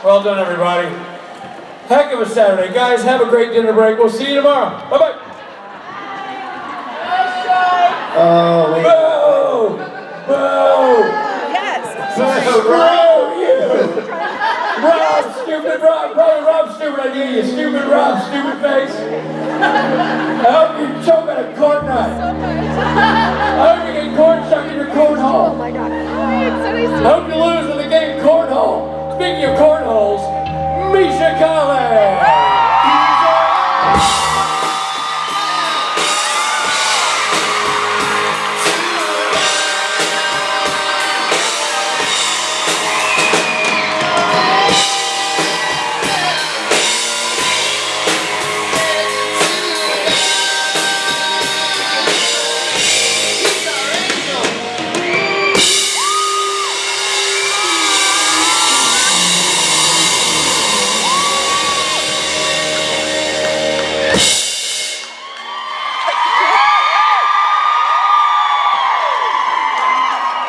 Well done, everybody. Heck of a Saturday. Guys, have a great dinner break. We'll see you tomorrow. Bye-bye. Oh, wait. Boo! Boo! Yes. Screw you! Rob, stupid Rob. Probably Rob, stupid idea. You stupid Rob, stupid face. I hope you choke on a corn nut. I hope you get corn stuck in your cornhole. Oh my God. It's so nice. I hope you lose in the game cornhole. Speaking of cornholes, Misha Collins.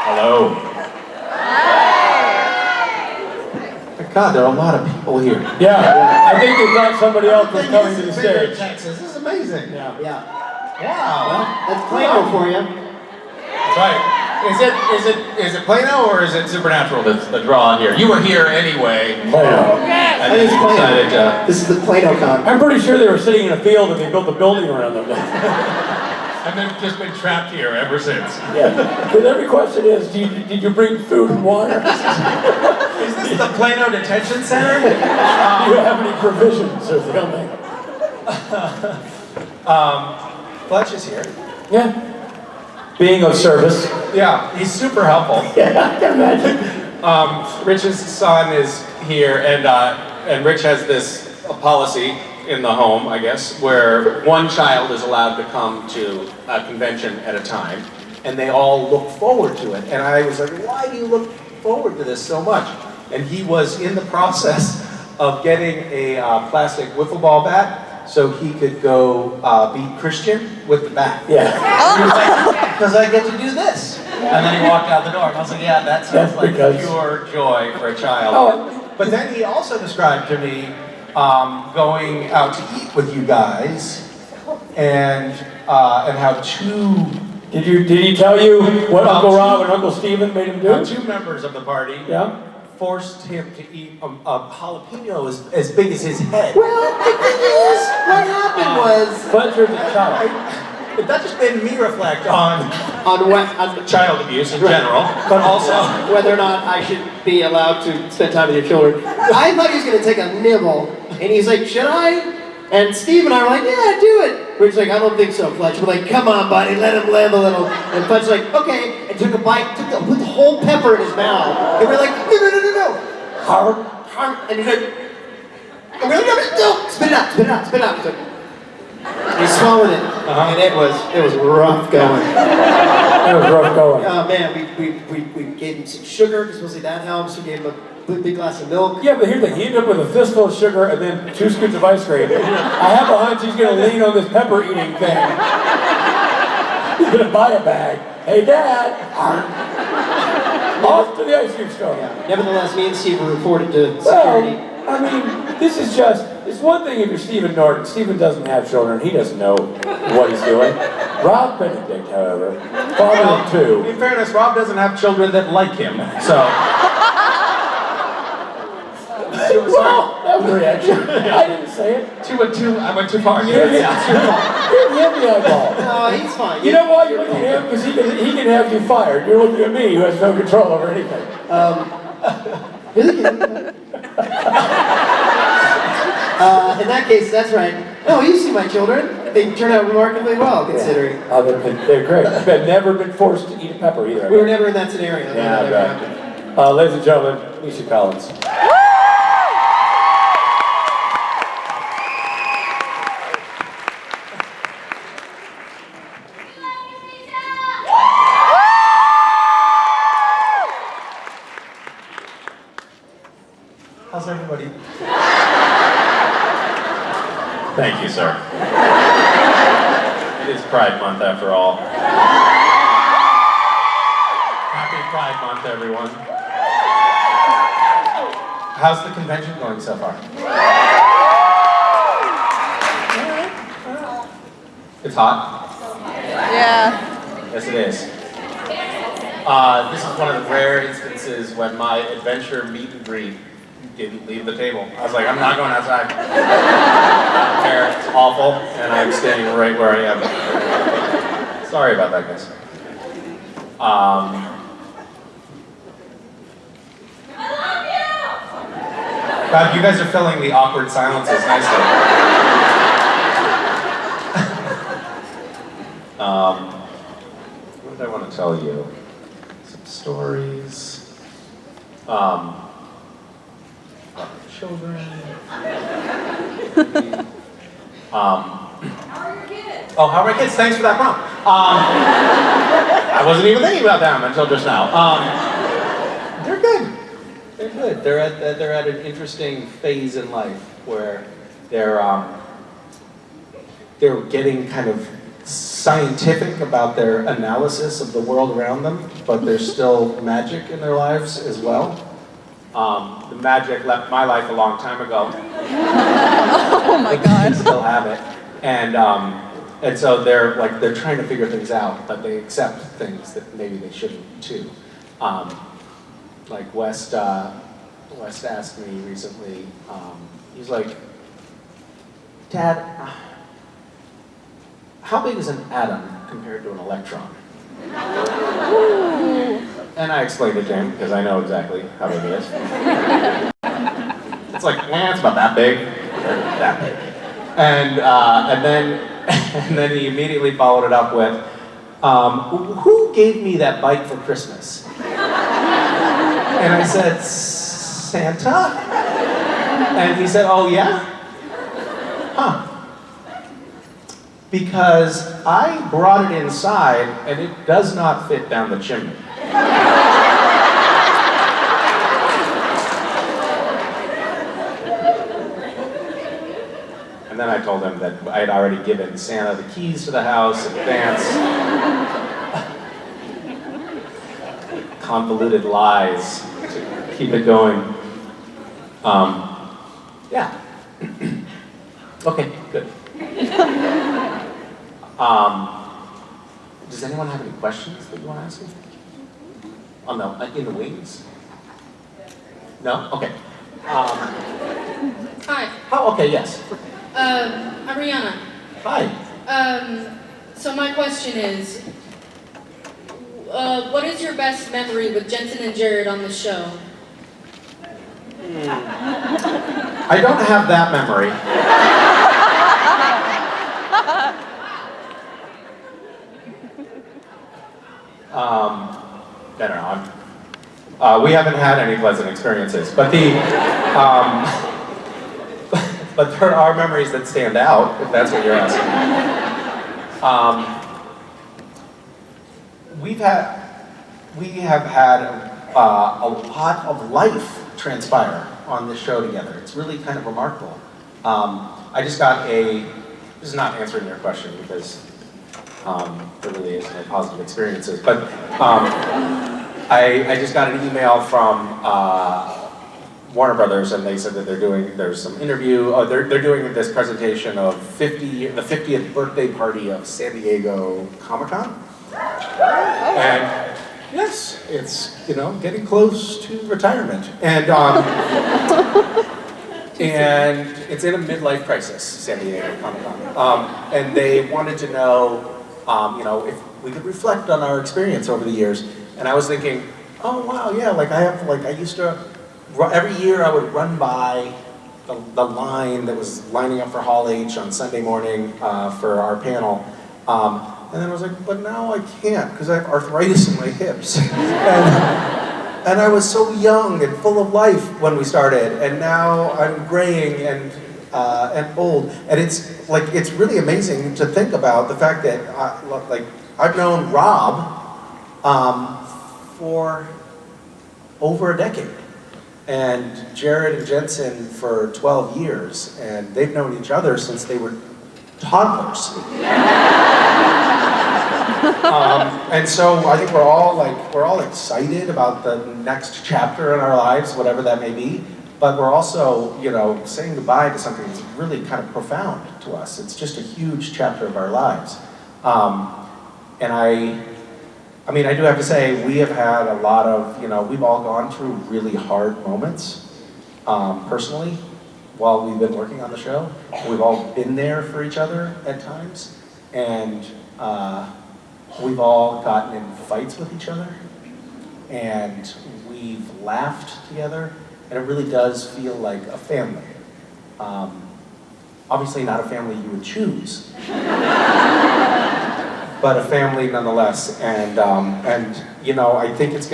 Hello. God, there are a lot of people here. Yeah, I think they thought somebody else was coming to the stage. Texas. This is amazing. Yeah. Wow. Well, that's Plano for you. That's right. Is it Plano or is it Supernatural that's the draw here? You were here anyway. Plano. And then you decided to... This is the PlanoCon. I'm pretty sure they were sitting in a field and they built a building around them. And they've just been trapped here ever since. Yeah. But every question is, did you bring food and water? Is this the Plano Detention Center? Do you have any provisions for filming? Fletch is here. Yeah. Being of service. Yeah, he's super helpful. Yeah, I can imagine. Rich's son is here, and Rich has this policy in the home, I guess, where one child is allowed to come to a convention at a time, and they all look forward to it. And I was like, why do you look forward to this so much? And he was in the process of getting a plastic wiffle ball bat so he could go beat Christian with the bat. Yeah. He was like, because I get to do this. And then he walked out the door, and I was like, yeah, that sounds like pure joy for a child. Oh. But then he also described to me going out to eat with you guys, and how Did he tell you what Uncle Rob and Uncle Steven made him do? two members of the party forced him to eat a jalapeno as big as his head. Well, the thing is, what happened was... Fletcher's a child. That just made me reflect on on child abuse in general, but also whether or not I should be allowed to spend time with your children. I thought he was going to take a nibble, and he's like, should I? And Steve and I were like, yeah, do it. We're like, I don't think so, Fletch. We're like, come on, buddy, let him live a little. And Fletch's like, okay, and took a bite, put the whole pepper in his mouth. And we're like, no. And he's like, and we're like, no, spit it out. He's like, he swallowed it, and it was rough going. It was rough going. Oh man, we gave him some sugar, because mostly that helps. We gave him a big glass of milk. Yeah, but here's the thing, he ended up with a fistful of sugar and then 2 scoops of ice cream. I have a hunch he's gonna lean on this pepper eating thing. He's gonna buy a bag. Hey Dad! Off to the ice cream store. Yeah. Nevertheless, me and Steve were reported to security. Well, I mean, it's one thing if you're Stephen Norton. Stephen doesn't have children. He doesn't know what he's doing. Rob Benedict, however, father of 2. in fairness, Rob doesn't have children that like him, so. Well, that was a reaction. I didn't say it. I went too far. You hit the eyeball. No, he's fine. You know why you're looking at him? Because he can have you fired. You're looking at me, who has no control over anything. In that case, that's right. No, you see my children. They turn out remarkably well, considering. Yeah. Oh, they're great. I've never been forced to eat a pepper either. We were never in that scenario. Yeah, right. Ladies and gentlemen, Misha Collins. How's everybody? Thank you, sir. It is Pride Month after all. Happy Pride Month, everyone. How's the convention going so far? It's hot? Yeah. Yes, it is. This is one of the rare instances when my adventure meet and greet didn't leave the table. I was like, I'm not going outside. I don't care, it's awful, and I'm staying right where I am. Sorry about that, guys. God, you guys are filling the awkward silences nicely. What did I want to tell you? Some stories. About children. Oh, how are my kids? Thanks for that prompt. I wasn't even thinking about them until just now. They're good. They're good. They're at an interesting phase in life where they're getting kind of scientific about their analysis of the world around them, but there's still magic in their lives as well. The magic left my life a long time ago. Oh my God. They still have it, and so they're trying to figure things out, but they accept things that maybe they shouldn't too. Like West asked me recently. He's like, "Dad, how big is an atom compared to an electron?" And I explained it to him because I know exactly how big it is. It's like, it's about that big, or that big. And then he immediately followed it up with, "Who gave me that bike for Christmas?" And I said, "Santa?" And he said, "Oh yeah? Huh. Because I brought it inside and it does not fit down the chimney." And then I told him that I had already given Santa the keys to the house in advance. Convoluted lies to keep it going. Yeah. Okay, good. Does anyone have any questions that you want to ask me? Oh no, in the wings? No? Okay. Hi, Oh, okay, yes. I'm Rihanna. Hi. So my question is, what is your best memory with Jensen and Jared on the show? I don't have that memory. I don't know. We haven't had any pleasant experiences, but but there are memories that stand out, if that's what you're asking. We have had a lot of life transpire on this show together. It's really kind of remarkable. I just got this is not answering your question because there really is no positive experiences, but I just got an email from Warner Brothers, and they said that there's some interview, they're doing this presentation of the 50th birthday party of San Diego Comic-Con. And yes, it's, getting close to retirement. And and it's in a midlife crisis, San Diego Comic-Con. And they wanted to know, if we could reflect on our experience over the years. And I was thinking, oh wow, yeah, I used to, every year I would run by the line that was lining up for Hall H on Sunday morning for our panel. And then I was like, but now I can't because I have arthritis in my hips. And I was so young and full of life when we started, and now I'm graying and old. And it's really amazing to think about the fact that I've known Rob for over a decade, and Jared and Jensen for 12 years, and they've known each other since they were toddlers. And so I think we're all excited about the next chapter in our lives, whatever that may be. but we're also, saying goodbye to something that's really kind of profound to us. It's just a huge chapter of our lives. And I do have to say, we have had a lot of, we've all gone through really hard moments, personally, while we've been working on the show. We've all been there for each other at times, and we've all gotten in fights with each other, and we've laughed together, and it really does feel like a family. Obviously not a family you would choose, but a family nonetheless. And I think it's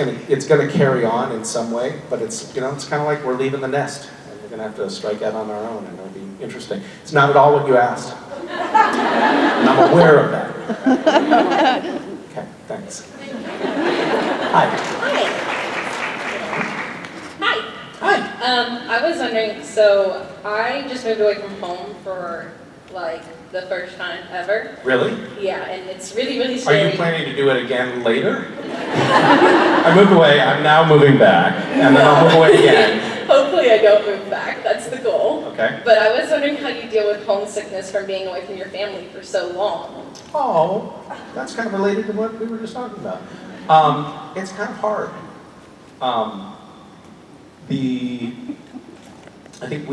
gonna carry on in some way, but it's kind of like we're leaving the nest, and we're gonna have to strike out on our own, and it'll be interesting. It's not at all what you asked, and I'm aware of that. Okay, thanks. Hi. Hi. I was wondering, so I just moved away from home for like the first time ever. Really? Yeah, and it's really, really Are scary. you planning to do it again later? I moved away, I'm now moving back, and then I'll move away again. Hopefully I don't move back, that's the goal. Okay. But I was wondering how you deal with homesickness from being away from your family for so long. Oh, that's kind of related to what we were just talking about. It's kind of hard. I think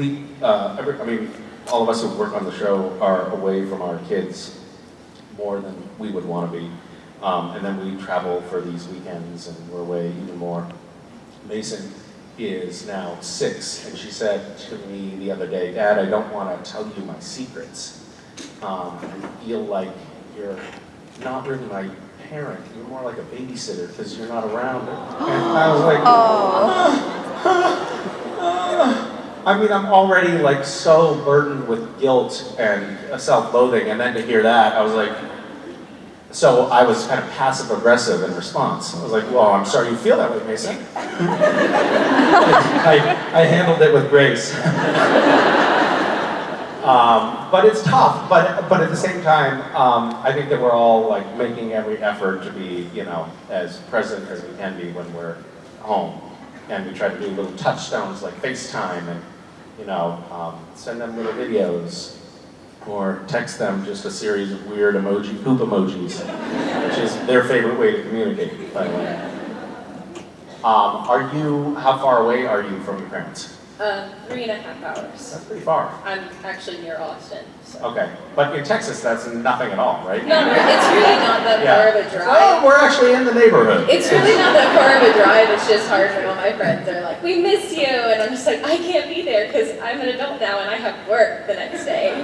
all of us who work on the show are away from our kids more than we would want to be. And then we travel for these weekends and we're away even more. Mason is now 6, and she said to me the other day, "Dad, I don't want to tell you my secrets. I feel like you're not really my parent, you're more like a babysitter because you're not around." And I was like, I'm already like so burdened with guilt and self-loathing, and then to hear that, I was like, so I was kind of passive-aggressive in response. I was like, well, I'm sorry you feel that way, Mason. I handled it with grace. But it's tough, but at the same time, I think that we're all like making every effort to be, as present as we can be when we're home. And we try to do little touchstones like FaceTime and, send them little videos or text them just a series of weird poop emojis, which is their favorite way to communicate, by the way. How far away are you from your parents? 3.5 hours. That's pretty far. I'm actually near Austin. So. Okay, but in Texas, that's nothing at all, right? No, it's really not that far of a drive. Oh, we're actually in the neighborhood. It's really not that far of a drive, it's just hard for all my friends. They're like, we miss you, and I'm just like, I can't be there because I'm an adult now and I have work the next day.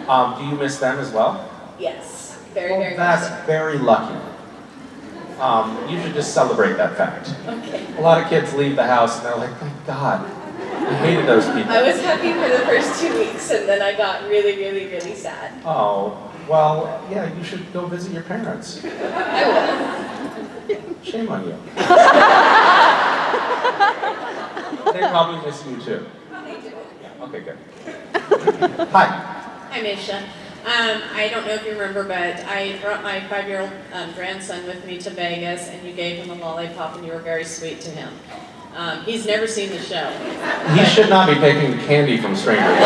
Do you miss them as well? Yes, very, Well, very much that's so. very lucky. You should just celebrate that fact. Okay. A lot of kids leave the house and they're like, thank God, I hated those people. I was happy for the first 2 weeks, and then I got really, really, really sad. Oh, well, yeah, you should go visit your parents. I will. Shame on you. They probably miss you too. They do. Yeah, okay, good. Hi. Hi, Misha. I don't know if you remember, but I brought my 5-year-old grandson with me to Vegas, and you gave him a lollipop, and you were very sweet to him. He's never seen the show. He should not be taking candy from strangers.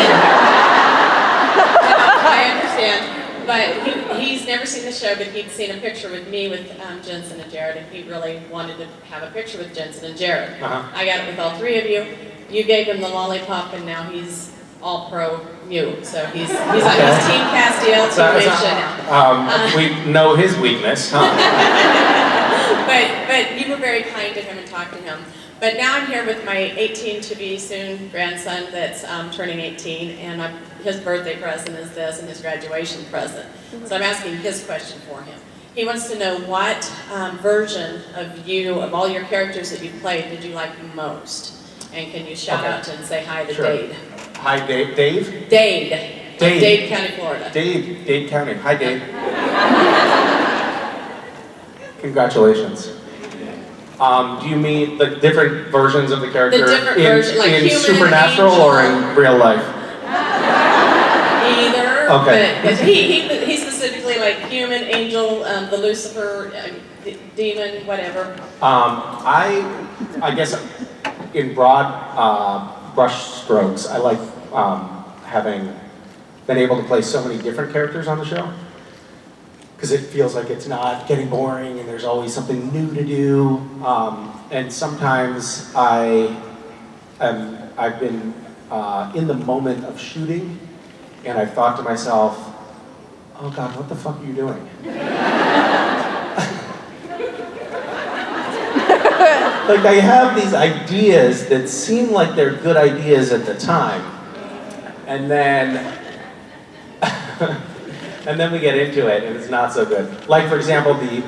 I understand, but he's never seen the show, but he'd seen a picture with me with Jensen and Jared, and he really wanted to have a picture with Jensen and Jared. I got it with all 3 of you. You gave him the lollipop, and now he's all pro you. So he's Team Castiel, Team Misha now. We know his weakness, huh? But you were very kind to him and talked to him. But now I'm here with my 18-to-be-soon grandson that's turning 18, and his birthday present is this, and his graduation present. So I'm asking his question for him. He wants to know what version of you, of all your characters that you played, did you like the most? And can you shout out to and say hi to Dade? Hi, Dave. Dave? Dade. Dade County, Florida. Dade County. Hi, Dave. Congratulations. Do you mean the different versions of the character The different version, like in human, Supernatural angel, or in real life? Either. Okay. But he specifically like human, angel, the Lucifer, demon, whatever. I guess in broad brush strokes. I like having been able to play so many different characters on the show, because it feels like it's not getting boring and there's always something new to do. And sometimes I've been in the moment of shooting, and I've thought to myself, oh God, what the fuck are you doing? Like, I have these ideas that seem like they're good ideas at the time, and then and then we get into it, and it's not so good. Like, for example, the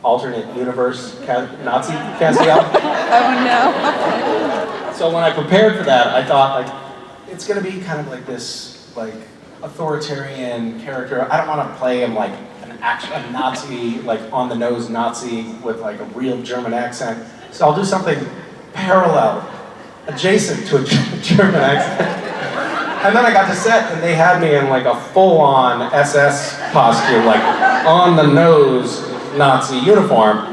alternate universe Nazi Castiel. Oh no. So when I prepared for that, I thought, like, it's gonna be kind of like this, like, authoritarian character. I don't want to play him like a Nazi, like on-the-nose Nazi with like a real German accent. So I'll do something parallel, adjacent to a German accent. And then I got to set, and they had me in like a full-on SS costume, like on-the-nose Nazi uniform.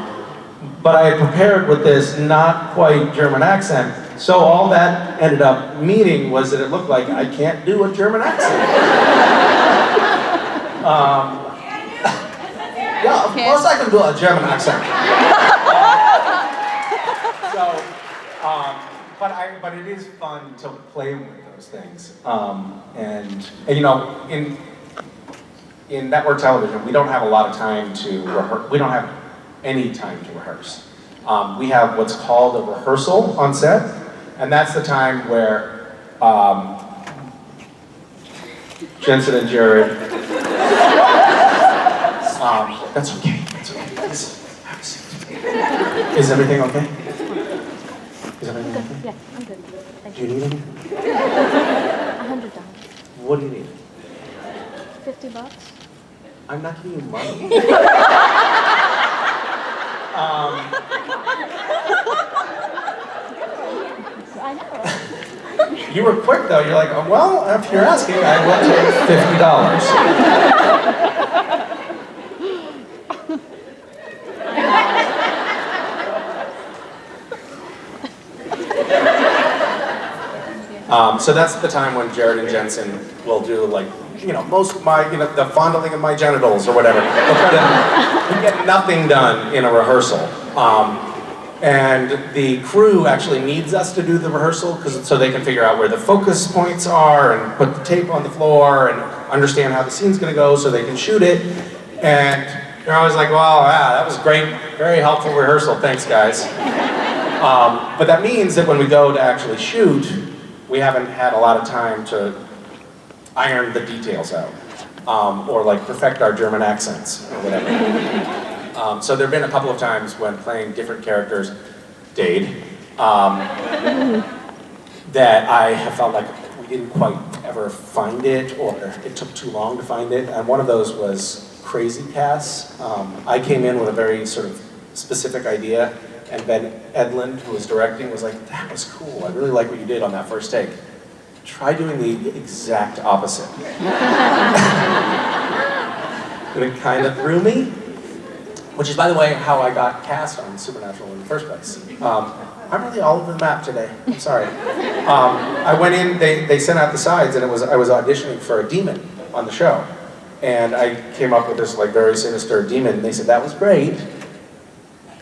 But I had prepared with this not quite German accent. So all that ended up meaning was that it looked like I can't do a German accent. Yeah, of course I can do a German accent. But it is fun to play with those things. And you know, in network television, we don't have a lot of time to rehearse. We don't have any time to rehearse. We have what's called a rehearsal on set, and that's the time where Jensen and Jared. That's okay. That's okay. Have a seat. Is everything okay? Is everything okay? Yeah, I'm good. Thank Do you need anything? $100. What do you need? $50. I'm not giving you money. I know. You were quick though. You're like, oh, well, if you're asking, I will take $50. So that's the time when Jared and Jensen will do, like, you know, most of my, you know, the fondling of my genitals or whatever. We get nothing done in a rehearsal. And the crew actually needs us to do the rehearsal so they can figure out where the focus points are and put the tape on the floor and understand how the scene's gonna go so they can shoot it. And they're always like, well, wow, that was great, very helpful rehearsal, thanks guys. But that means that when we go to actually shoot, we haven't had a lot of time to iron the details out, or like perfect our German accents or whatever. So there have been a couple of times when playing different characters, Dade, that I have felt like we didn't quite ever find it, or it took too long to find it. And one of those was Crazy Cass. I came in with a very sort of specific idea, and Ben Edlund, who was directing, was like, that was cool, I really like what you did on that first take. Try doing the exact opposite. And it kind of threw me, which is, by the way, how I got cast on Supernatural in the first place. I'm really all over the map today, I'm sorry. I went in, they sent out the sides, and I was auditioning for a demon on the show. And I came up with this like very sinister demon, and they said, that was great.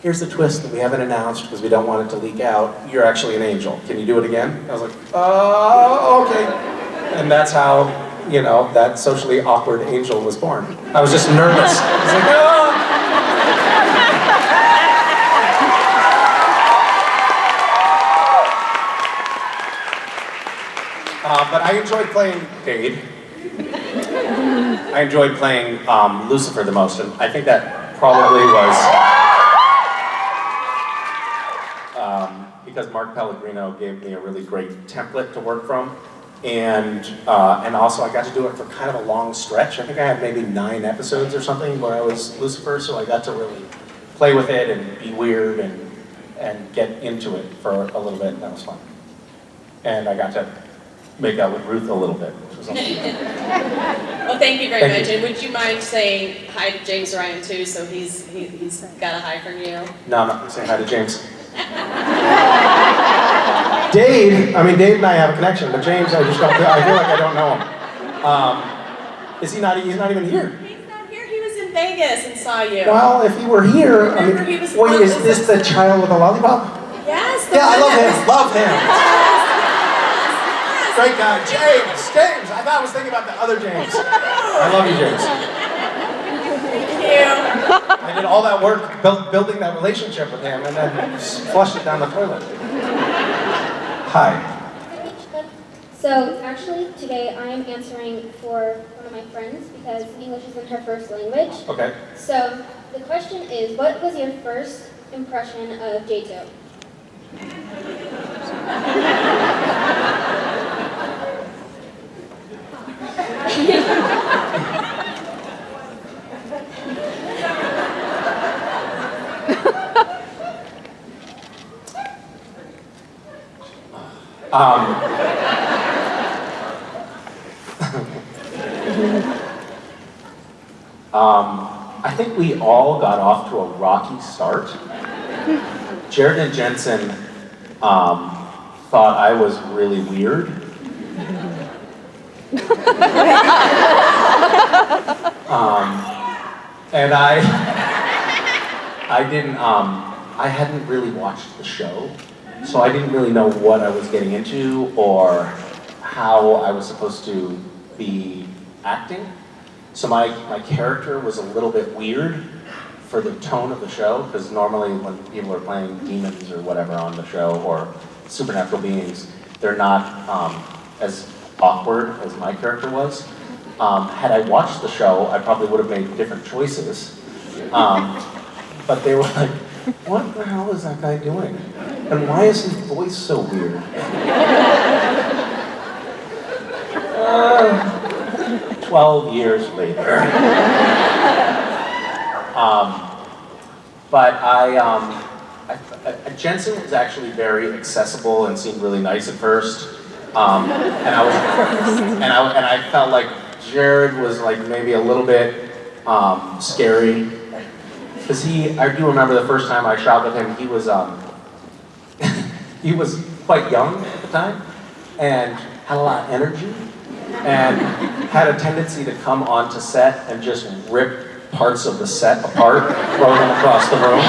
Here's the twist that we haven't announced because we don't want it to leak out. You're actually an angel. Can you do it again? I was like, oh, okay. And that's how, you know, that socially awkward angel was born. I was just nervous. I was like, oh. But I enjoyed playing Dade. I enjoyed playing Lucifer the most, and I think that probably was because Mark Pellegrino gave me a really great template to work from, and also I got to do it for kind of a long stretch. I think I had maybe 9 episodes or something where I was Lucifer, so I got to really play with it and be weird and get into it for a little bit, and that was fun. And I got to make out with Ruth a little bit, which was awesome. Well, thank you very much. And would you mind saying hi to James Ryan too, so he's got a hi from you? No, I'm not going to say hi to James. Dave and I have a connection, but James, I feel like I don't know him. He's not even here. He's not here. He was in Vegas and saw you. Well, if he were here, Remember, he was wait, on is this the child with the lollipop? Yes. Yeah, I love him. Yes. Great guy. James. I thought I was thinking about the other James. I love you, James. Thank you. I did all that work building that relationship with him and then flushed it down the toilet. Hi. So actually today I am answering for one of my friends because English isn't her first language. Okay. So the question is, what was your first impression of J2? I think we all got off to a rocky start. Jared and Jensen thought I was really weird. And I hadn't really watched the show, so I didn't really know what I was getting into or how I was supposed to be acting. So my character was a little bit weird for the tone of the show, because normally when people are playing demons or whatever on the show, or supernatural beings, they're not as awkward as my character was. Had I watched the show, I probably would have made different choices. But they were like, what the hell is that guy doing? And why is his voice so weird? 12 years later. Jensen was actually very accessible and seemed really nice at first. And I felt like Jared was like maybe a little bit scary. Because I do remember the first time I shot with him, he was he was quite young at the time and had a lot of energy and had a tendency to come onto set and just rip parts of the set apart, throw them across the room,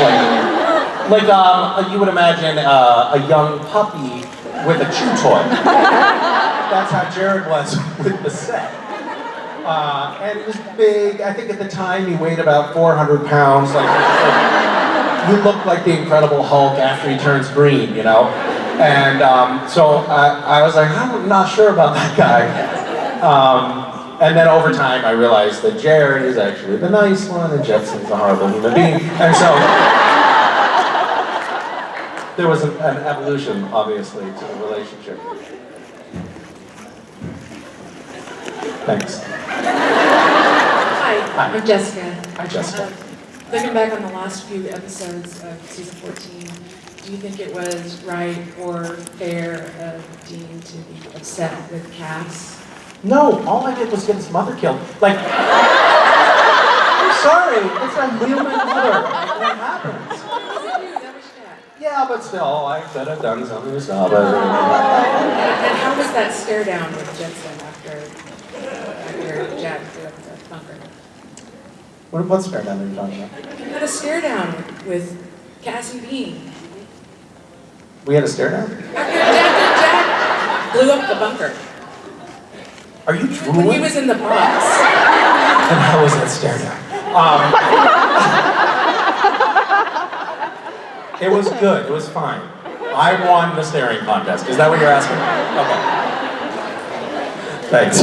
like you would imagine a young puppy with a chew toy. That's how Jared was with the set. And he was big. I think at the time he weighed about 400 pounds. You look like the Incredible Hulk after he turns green, you know? And so I was like, I'm not sure about that guy. And then over time I realized that Jared is actually the nice one and Jensen's a horrible human being. And so there was an evolution, obviously, to the relationship. Thanks. Hi, I'm Jessica. Hi, Jessica. Looking back on the last few episodes of season 14, do you think it was right or fair of Dean to be upset with Cass? No, all I did was get his mother killed. Like, I'm sorry, it's a human mother. What happens? Yeah, but still, I could have done something to stop it. And how was that stare down with Jensen after Jack threw up the bunker? What stare down are you talking about? You had a stare down with Cass and Dean. We had a stare down? After Jack blew up the bunker. Are you drooling? When he was in the box. And how was that stare down? It was good. It was fine. I won the staring contest. Is that what you're asking? Okay. Thanks.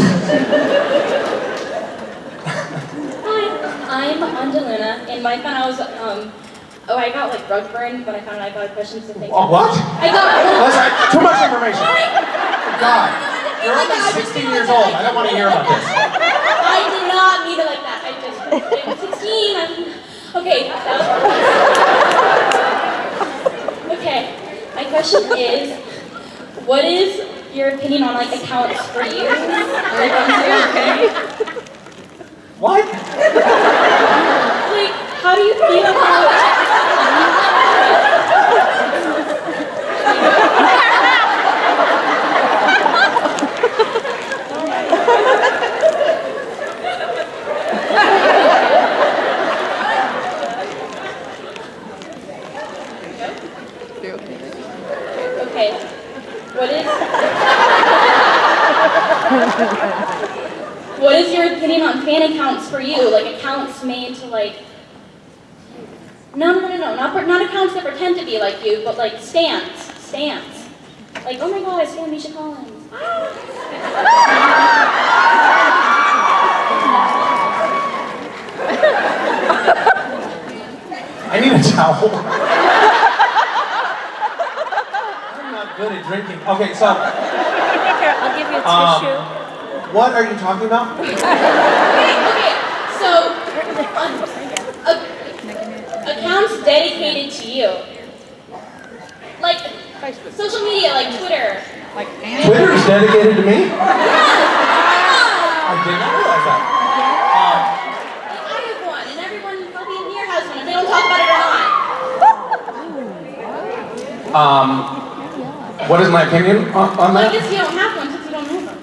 Hi, I'm Angelina. In my phone, I got like rug burned when I found out I got questions to think. Oh, what? I got Too much information. God. You're only 16 years old. I don't want to hear about this. I did not mean it like that. I'm 16. Okay. Okay. My question is, what is your opinion on like accounts for you? What? Like, how do you feel about You okay? Okay. What is your opinion on fan accounts for you? Like accounts made to like. No. Not accounts that pretend to be like you, but like stans. Like, oh my god, I stan Misha Collins. I need a towel. I'm not good at drinking. Okay, so. Here, I'll give you a tissue. What are you talking about? Okay. So, accounts dedicated to you. Like, social media, like Twitter. Twitter's dedicated to me? Yes! I did not realize that. I have one, and everyone probably in here has one, if they don't talk about it or not. What is my opinion on Well, I that? guess you don't have one since you don't know them.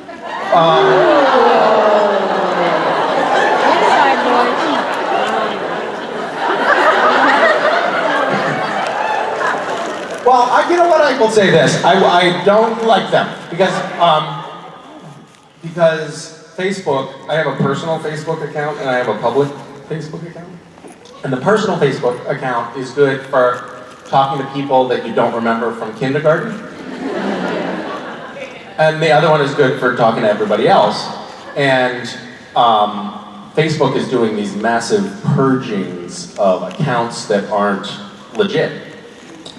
Inside, boys. Well, you know what? I will say this. I don't like them because Facebook. I have a personal Facebook account and I have a public Facebook account. And the personal Facebook account is good for talking to people that you don't remember from kindergarten. And the other one is good for talking to everybody else. And Facebook is doing these massive purgings of accounts that aren't legit.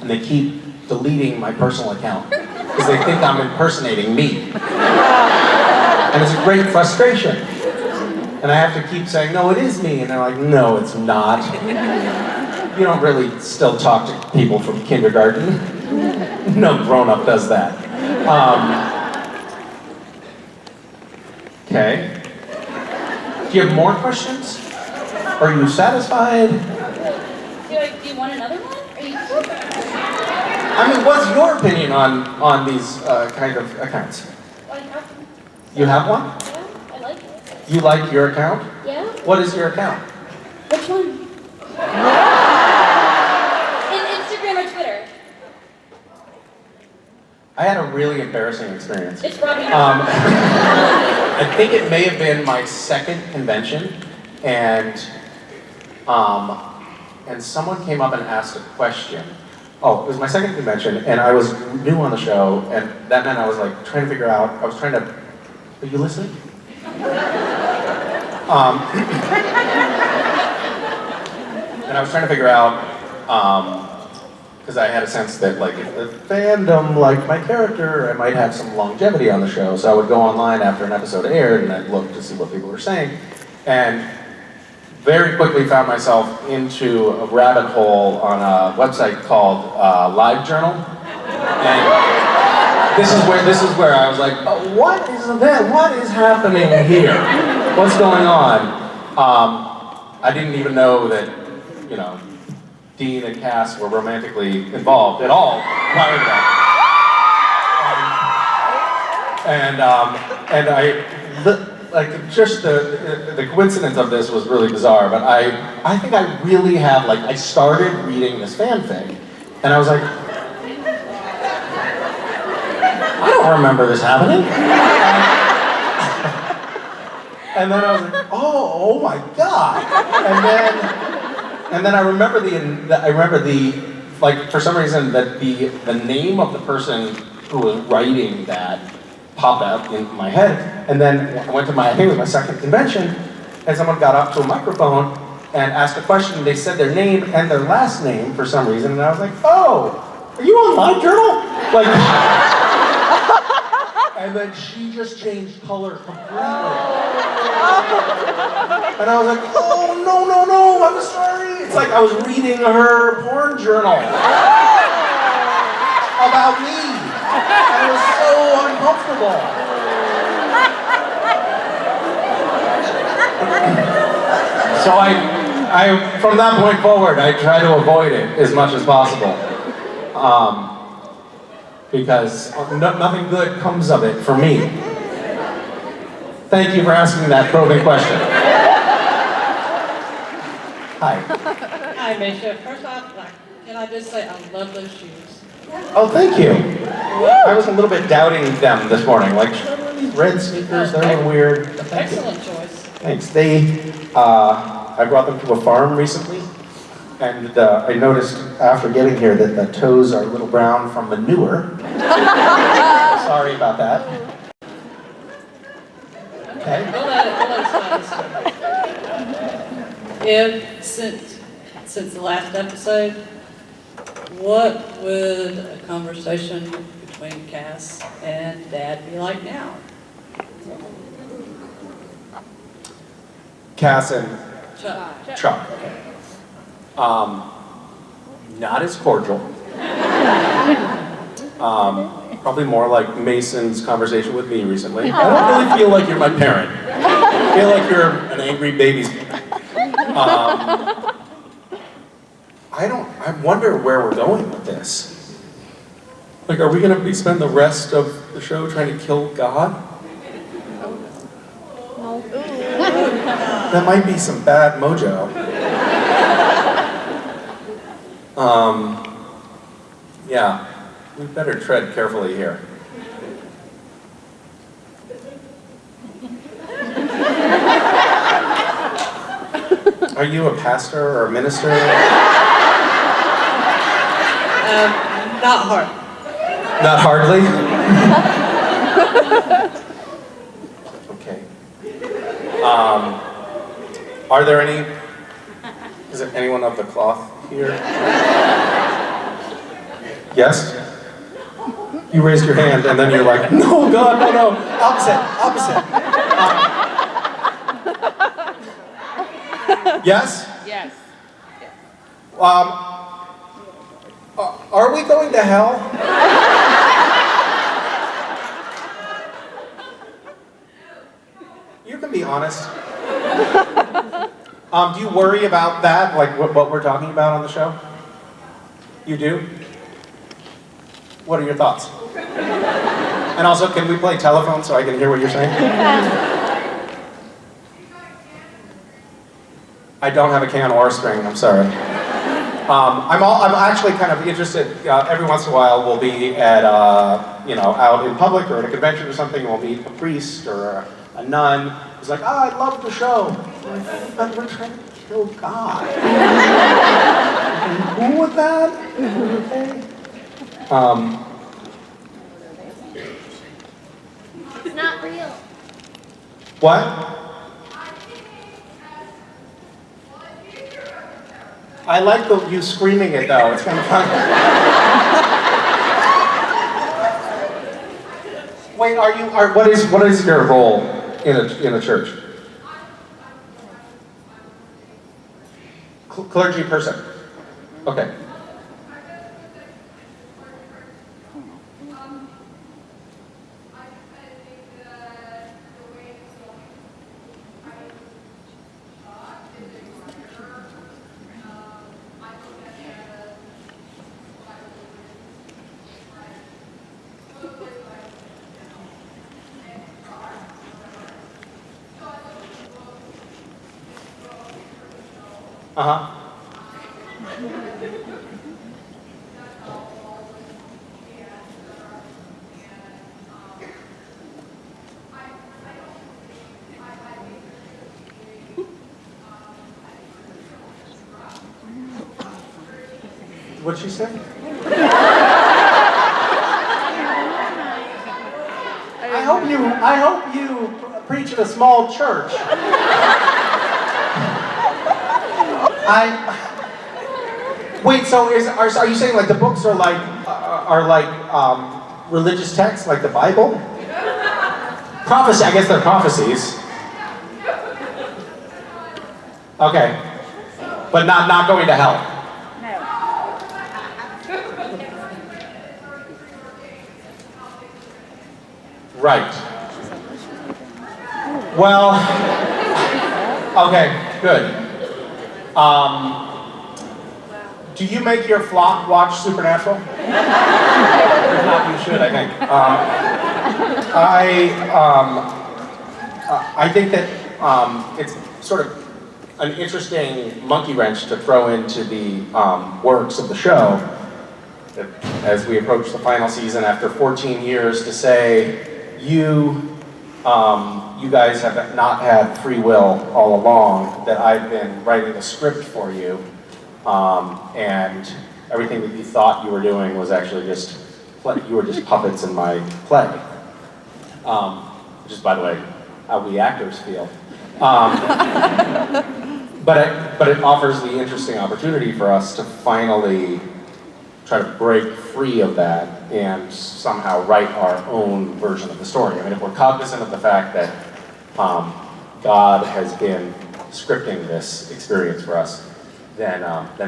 And they keep deleting my personal account because they think I'm impersonating me. And it's a great frustration. And I have to keep saying, no, it is me. And they're like, no, it's not. You don't really still talk to people from kindergarten. No grown-up does that. Okay. Do you have more questions? Are you satisfied? Do you want another one? I mean, what's your opinion on these kind of accounts? Well, I have one. You have one? Yeah, I like it. You like your account? Yeah? What is your account? Which one? In Instagram or Twitter? I had a really embarrassing experience. It's Robbie. I think it may have been my second convention, and someone came up and asked a question. Oh, it was my second convention, and I was new on the show, and that meant I was like trying to figure out. Are you listening? And I was trying to figure out, because I had a sense that like if the fandom liked my character, I might have some longevity on the show. So I would go online after an episode aired and I'd look to see what people were saying. And very quickly found myself into a rabbit hole on a website called LiveJournal. And this is where I was like, oh, what is that? What is happening here? What's going on? I didn't even know that, Dean and Cass were romantically involved at all prior to that. The coincidence of this was really bizarre, but I think I really have, I started reading this fanfic, and I was like, I don't remember this happening. And then I was like, oh my God. And then I remember for some reason that the name of the person who was writing that popped out in my head. And then I went to I think it was my second convention, and someone got up to a microphone and asked a question. They said their name and their last name for some reason, and I was like, oh, are you on LiveJournal? And then she just changed color completely. And I was like, oh, no, I'm sorry. It's like I was reading her porn journal about me. And it was so uncomfortable. So I from that point forward, I try to avoid it as much as possible. Because nothing good comes of it for me. Thank you for asking that probing question. Hi, Misha. First off, And I just say, I love those shoes. Oh, thank you. I was a little bit doubting them this morning. Like, should I wear these red sneakers? They're a little weird. But thank you. Excellent choice. Thanks. I brought them to a farm recently, and I noticed after getting here that the toes are a little brown from manure. Sorry about that. Okay. We'll let it slide. If, since the last episode, what would a conversation between Cass and Dad be like now? Cass and Chuck. Chuck. Okay. Not as cordial. Probably more like Mason's conversation with me recently. I don't really feel like you're my parent. I feel like you're an angry baby's parent. I wonder where we're going with this. Like, are we gonna spend the rest of the show trying to kill God? No. That might be some bad mojo. Yeah, we better tread carefully here. Are you a pastor or a minister? Not hard. Not hardly? Okay. Are there any, is there anyone of the cloth here? Yes? You raised your hand and then you're like, no, God, no. Opposite. Yes? Yes. Are we going to hell? You can be honest. Do you worry about that, like what we're talking about on the show? You do? What are your thoughts? And also, can we play telephone so I can hear what you're saying? I don't have a can or a string, I'm sorry. I'm actually kind of interested, every once in a while we'll be at, out in public or at a convention or something, and we'll meet a priest or a nun who's like, I love the show. But we're trying to kill God. Are you cool with that? Okay. It's not real. What? I like you screaming it though, it's kind of fun. Wait, what is your role in a church? Clergy person. Okay. Uh-huh. What'd she say? I hope you preach at a small church. Wait, so are you saying like the books are like religious texts, like the Bible? Prophecy, I guess they're prophecies. Okay, but not going to hell. Right. Well, okay, good. Do you make your flock watch Supernatural? If not, you should, I think. I think that it's sort of an interesting monkey wrench to throw into the works of the show as we approach the final season after 14 years to say, you guys have not had free will all along, that I've been writing a script for you, and everything that you thought you were doing was actually just, you were just puppets in my play. Which is, by the way, how we actors feel. But it offers the interesting opportunity for us to finally try to break free of that and somehow write our own version of the story. I mean, if we're cognizant of the fact that God has been scripting this experience for us, then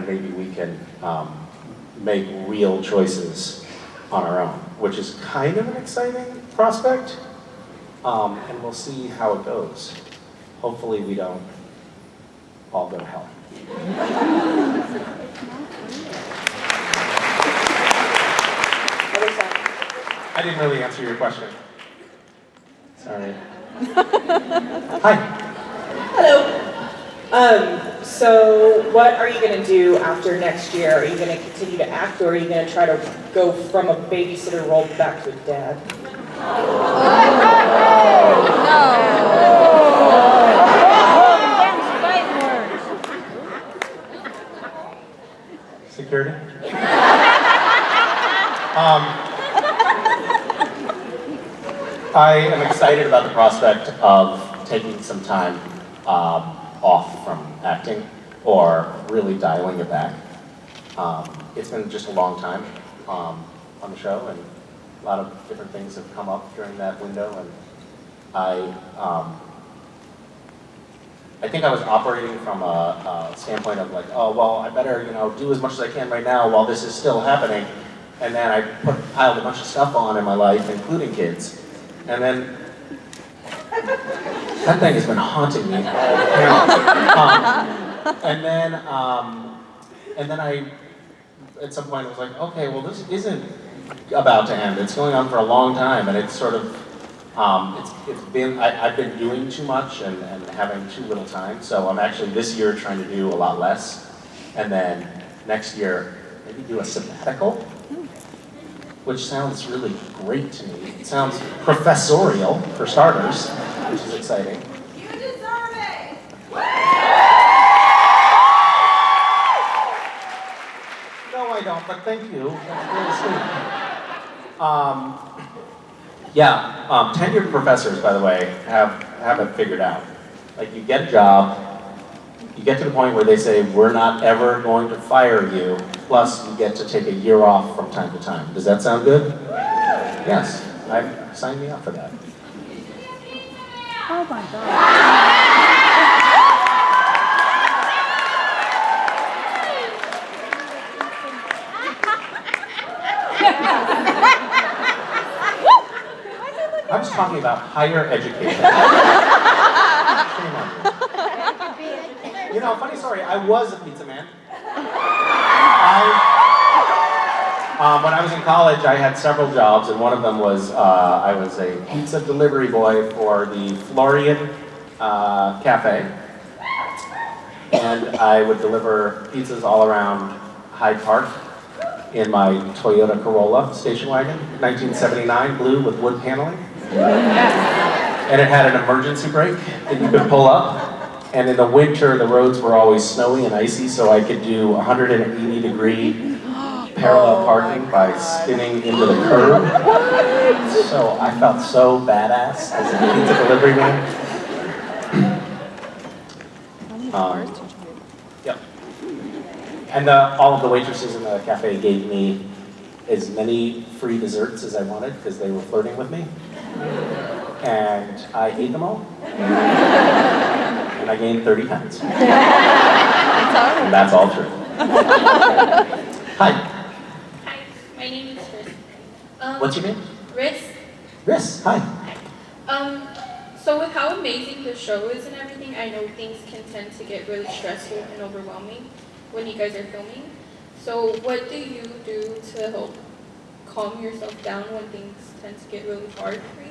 maybe we can make real choices on our own, which is kind of an exciting prospect, and we'll see how it goes. Hopefully we don't all go to hell. I didn't really answer your question. Sorry. Hi. Hello. So what are you going to do after next year? Are you going to continue to act, or are you going to try to go from a babysitter role back to a dad? Security? I am excited about the prospect of taking some time off from acting, or really dialing it back. It's been just a long time on the show, and a lot of different things have come up during that window, and I think I was operating from a standpoint of like, oh, well, I better, do as much as I can right now while this is still happening. And then I piled a bunch of stuff on in my life, including kids. And then that thing has been haunting me. And then I, at some point, was like, okay, well, this isn't about to end. It's going on for a long time, and it's sort of, I've been doing too much and having too little time. So I'm actually this year trying to do a lot less, and then next year maybe do a sabbatical, which sounds really great to me. It sounds professorial for starters, which is exciting. You deserve it! No, I don't, but thank you. That's really sweet. Tenured professors, by the way, have it figured out. Like, you get a job, you get to the point where they say, we're not ever going to fire you, plus you get to take a year off from time to time. Does that sound good? Yes, sign me up for that. Oh my God. I was talking about higher education. Shame on you. Funny story, I was a pizza man. When I was in college, I had several jobs, and one of them was I was a pizza delivery boy for the Florian Cafe. And I would deliver pizzas all around Hyde Park in my Toyota Corolla station wagon, 1979, blue with wood paneling. And it had an emergency brake that you could pull up. And in the winter, the roads were always snowy and icy, so I could do 180-degree parallel parking by spinning into the curb. So I felt so badass as a pizza delivery man. Yep. And all of the waitresses in the cafe gave me as many free desserts as I wanted because they were flirting with me. And I ate them all. And I gained 30 pounds. And that's all true. Hi. Hi, my name is Riss. What's your name? Riss. Riss, hi. So with how amazing the show is and everything, I know things can tend to get really stressful and overwhelming when you guys are filming. So what do you do to help calm yourself down when things tend to get really hard for you?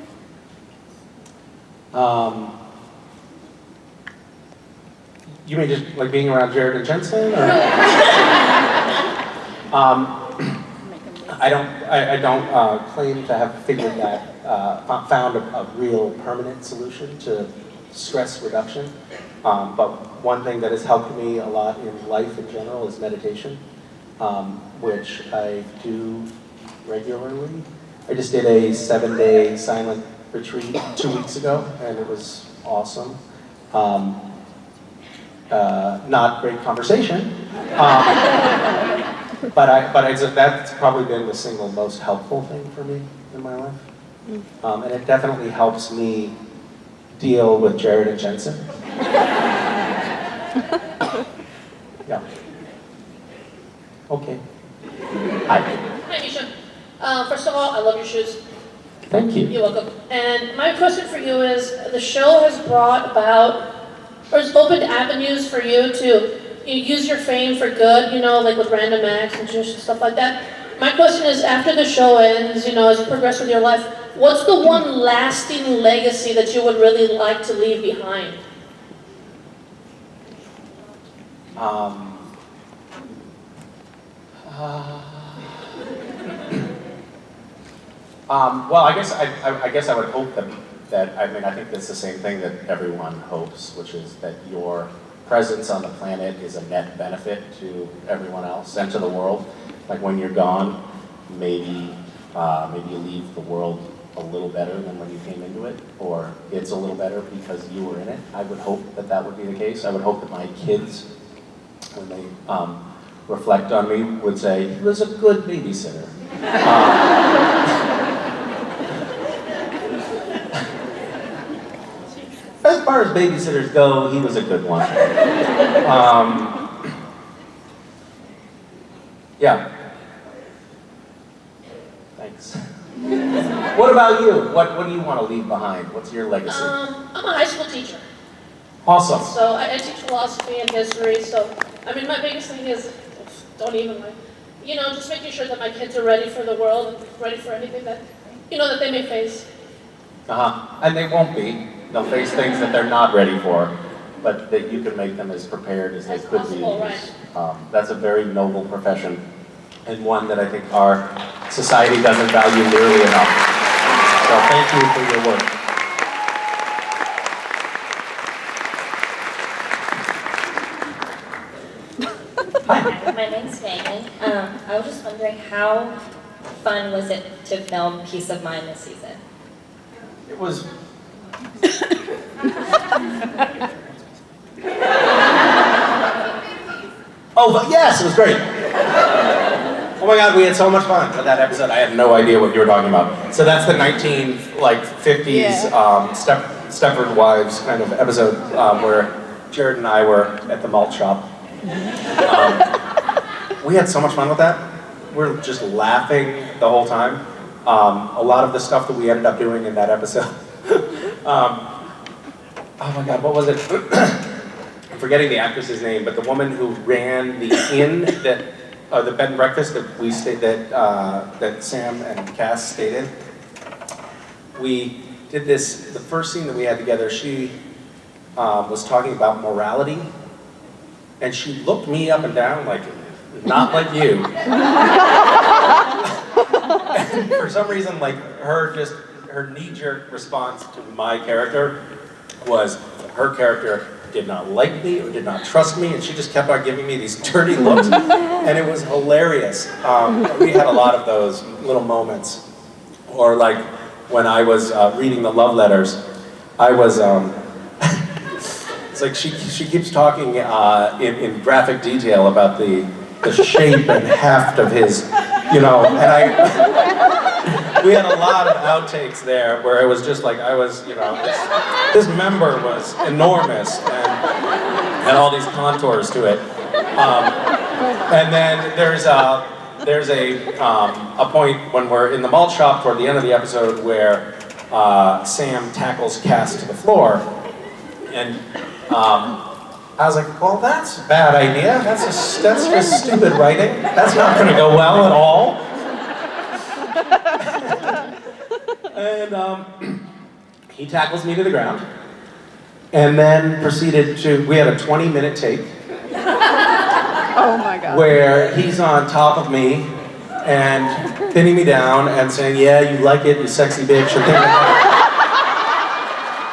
You mean just like being around Jared and Jensen? Or? I don't claim to have figured that, found a real permanent solution to stress reduction. But one thing that has helped me a lot in life in general is meditation, which I do regularly. I just did a 7-day silent retreat 2 weeks ago, and it was awesome. Not great conversation, that's probably been the single most helpful thing for me in my life. And it definitely helps me deal with Jared and Jensen. Yeah. Okay. Hi. Hi, Misha. First of all, I love your shoes. Thank you. You're welcome. And my question for you is, the show has brought about, or has opened avenues for you to use your fame for good, you know, like with random acts and just stuff like that. My question is, after the show ends, you know, as you progress with your life, what's the one lasting legacy that you would really like to leave behind? Well, I guess I would hope that I think that's the same thing that everyone hopes, which is that your presence on the planet is a net benefit to everyone else and to the world. Like when you're gone, maybe you leave the world a little better than when you came into it, or it's a little better because you were in it. I would hope that that would be the case. I would hope that my kids, when they reflect on me, would say, he was a good babysitter. As far as babysitters go, he was a good one. Yeah. Thanks. What about you? What do you want to leave behind? What's your legacy? I'm a high school teacher. Awesome. So I teach philosophy and history, so, I mean, my biggest thing is, don't even like, you know, just making sure that my kids are ready for the world, and ready for anything that, you know, that they may face. And they won't be. They'll face things that they're not ready for, but that you can make them as prepared as they could be. Right. That's a very noble profession, and one that I think our society doesn't value nearly enough. So thank you for your work. Hi, my name's Megan. I was just wondering, how fun was it to film Peace of Mind this season? It was... Oh, but yes, it was great. Oh my God, we had so much fun with that episode. I had no idea what you were talking about. So that's the 1950s Stepford Wives kind of episode where Jared and I were at the malt shop. We had so much fun with that. We're just laughing the whole time. A lot of the stuff that we ended up doing in that episode. Oh my God, what was it? I'm forgetting the actress's name, but the woman who ran the inn that, the bed and breakfast that we stayed, that Sam and Cass stayed in. We did this, the first scene that we had together, she was talking about morality, and she looked me up and down like, not like you. And for some reason, like her knee-jerk response to my character was her character did not like me or did not trust me, and she just kept on giving me these dirty looks, and it was hilarious. We had a lot of those little moments. Or like when I was reading the love letters, I was, it's like she keeps talking in graphic detail about the shape and heft of his, you know, and we had a lot of outtakes there where it was just like, I was, you know, this member was enormous and had all these contours to it. And then there's a point when we're in the malt shop toward the end of the episode where Sam tackles Cass to the floor, and I was like, well, that's a bad idea. That's just stupid writing. That's not going to go well at all. And he tackles me to the ground, and then proceeded to, we had a 20-minute take Oh my God. where he's on top of me and pinning me down and saying, yeah, you like it, you sexy bitch, and things like that.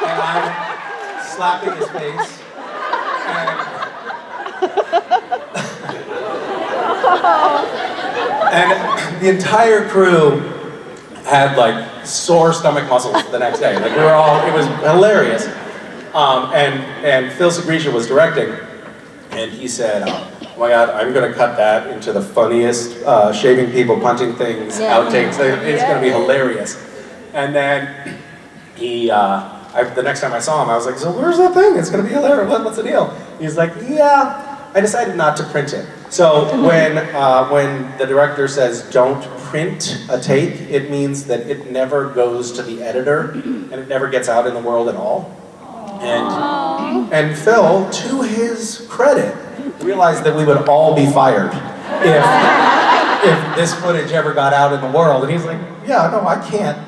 And I'm slapping his face. And the entire crew had like sore stomach muscles the next day. Like we were all, it was hilarious. And Phil Segrisha was directing, and he said, oh my God, I'm gonna cut that into the funniest shaving people, punching things, outtakes. It's gonna be hilarious. And then he, the next time I saw him, I was like, so where's that thing? It's gonna be hilarious, what's the deal? He's like, yeah, I decided not to print it. So when the director says don't print a take, it means that it never goes to the editor and it never gets out in the world at all. And Phil, to his credit, realized that we would all be fired if this footage ever got out in the world. And he's like, yeah, no, I can't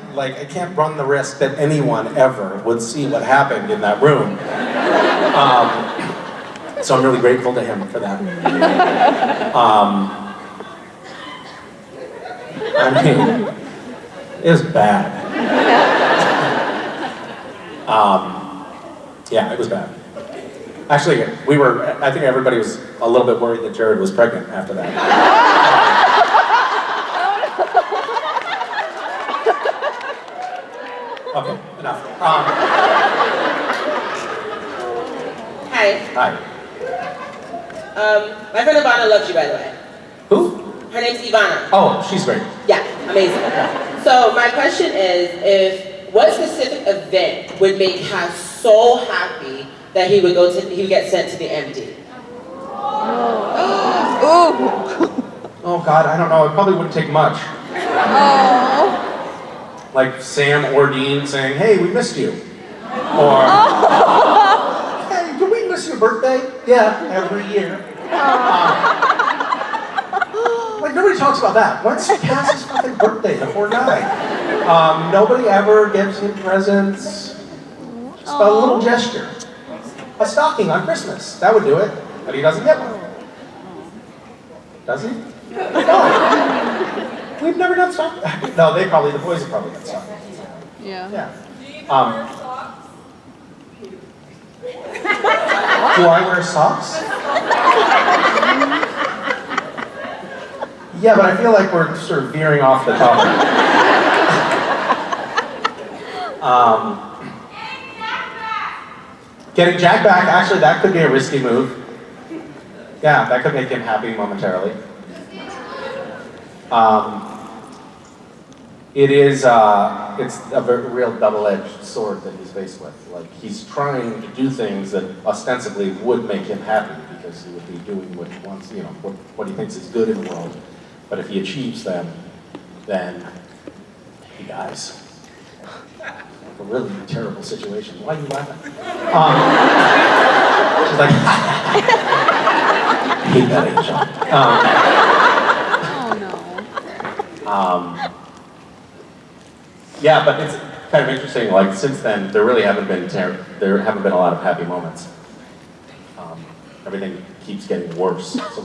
run the risk that anyone ever would see what happened in that room. So I'm really grateful to him for that. I mean, it was bad. Yeah, it was bad. Actually, I think everybody was a little bit worried that Jared was pregnant after that. Okay, enough. Hi. Hi. My friend Ivana loves you, by the way. Who? Her name's Ivana. Oh, she's great. Yeah, amazing. So my question is, what specific event would make Cass so happy that he would get sent to the MD? Oh God, I don't know. It probably wouldn't take much. Like Sam or Dean saying, "Hey, we missed you," or "Hey, did we miss your birthday?" Yeah, every year. Like nobody talks about that. When's Cass's fucking birthday before 9? Nobody ever gives him presents. Just a little gesture. A stocking on Christmas. That would do it. But he doesn't get one. Does he? No. We've never done stockings. No, the boys have probably done stockings. Yeah. Do I wear socks? Yeah, but I feel like we're sort of veering off the topic. Getting Jack back, actually that could be a risky move. Yeah, that could make him happy momentarily. It's a very real double-edged sword that he's faced with. Like, he's trying to do things that ostensibly would make him happy because he would be doing what he wants, you know, what he thinks is good in the world. But if he achieves them, then he dies. A really terrible situation. Why are you laughing? She's like, I hate that Angel. Yeah, but it's kind of interesting. Like since then, there really haven't been a lot of happy moments. Everything keeps getting worse. So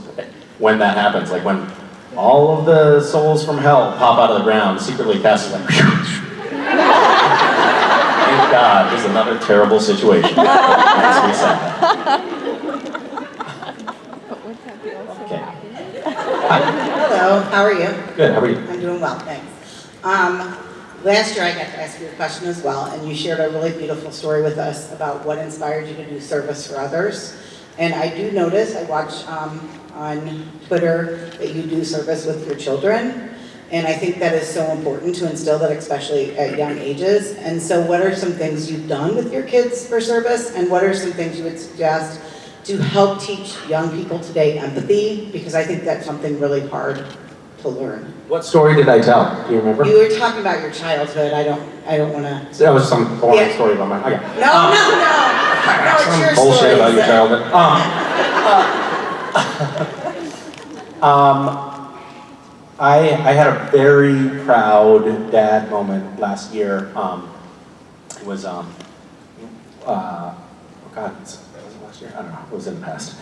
when that happens, like when all of the souls from hell pop out of the ground, secretly Cass is like, thank God, this is another terrible situation. Makes me sad. Okay. Hello, how are you? Good, how are you? I'm doing well, thanks. Last year I got to ask you a question as well, and you shared a really beautiful story with us about what inspired you to do service for others. And I do notice, I watch on Twitter that you do service with your children, and I think that is so important to instill that, especially at young ages. And so what are some things you've done with your kids for service, and what are some things you would suggest to help teach young people today empathy? Because I think that's something really hard to learn. What story did I tell? Do you remember? You were talking about your childhood. I don't want to. That was some boring story about mine. Okay. No, it's Some your bullshit story. about your childhood. I had a very proud dad moment last year. It was God, was it last year? I don't know, it was in the past.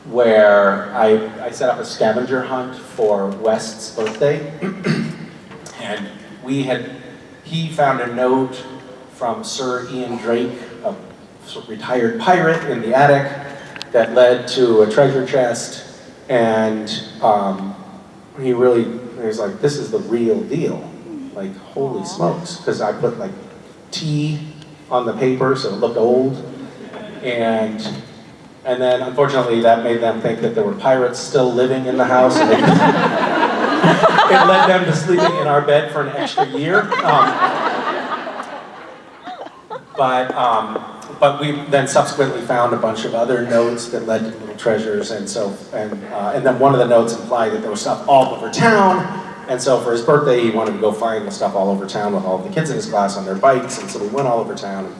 Where I set up a scavenger hunt for West's birthday. And he found a note from Sir Ian Drake, a retired pirate, in the attic that led to a treasure chest. And he was like, this is the real deal. Like, holy smokes. Because I put like tea on the paper so it looked old. And then unfortunately that made them think that there were pirates still living in the house. And it led them to sleeping in our bed for an extra year. But we then subsequently found a bunch of other notes that led to little treasures, and then one of the notes implied that there was stuff all over town, and so for his birthday he wanted to go find the stuff all over town with all of the kids in his class on their bikes, and so we went all over town,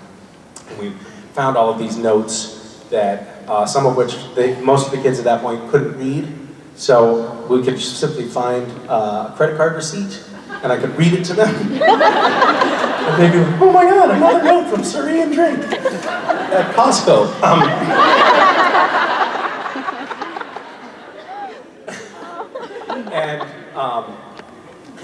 and we found all of these notes that some of which most of the kids at that point couldn't read, so we could simply find a credit card receipt, and I could read it to them. And they'd be like, oh my God, another note from Sir Ian Drake at Costco.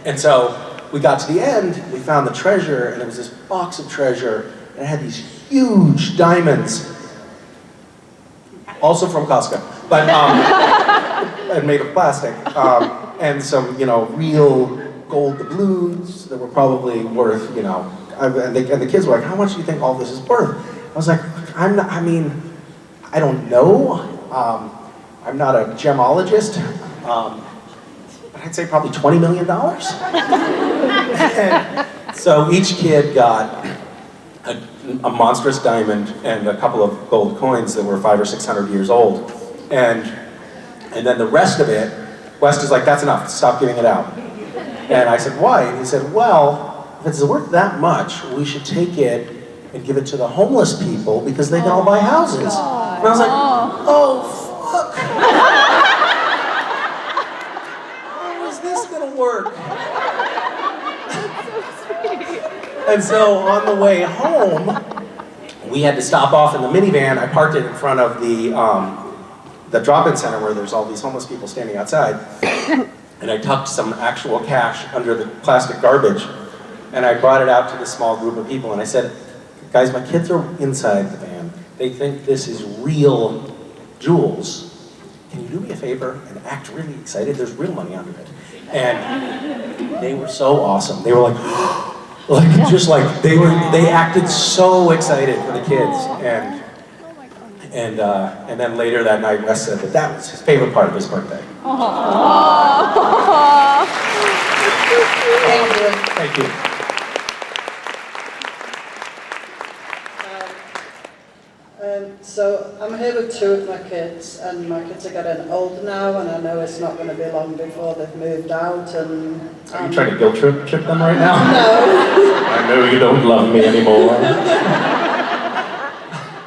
And so we got to the end, we found the treasure, and it was this box of treasure, and it had these huge diamonds, also from Costco, but and made of plastic, and some, real gold doubloons that were probably worth, and the kids were like, how much do you think all this is worth? I was like, I don't know. I'm not a gemologist, but I'd say probably $20 million. So each kid got a monstrous diamond and a couple of gold coins that were 500 or 600 years old. And then the rest of it, West is like, that's enough, stop giving it out. And I said, why? And he said, well, if it's worth that much, we should take it and give it to the homeless people because they can all buy houses. And I was like, oh, fuck. How is this gonna work? And so on the way home, we had to stop off in the minivan. I parked it in front of the drop-in center where there's all these homeless people standing outside. And I tucked some actual cash under the plastic garbage. And I brought it out to this small group of people and I said, guys, my kids are inside the van. They think this is real jewels. Can you do me a favor and act really excited? There's real money under it. And they were so awesome. They were like, they acted so excited for the kids. And then later that night, Wes said that was his favorite part of his birthday. Thank you. So I'm here with two of my kids, and my kids are getting older now, and I know it's not going to be long before they've moved out. And are you trying to guilt trip them right now? No. I know you don't love me anymore.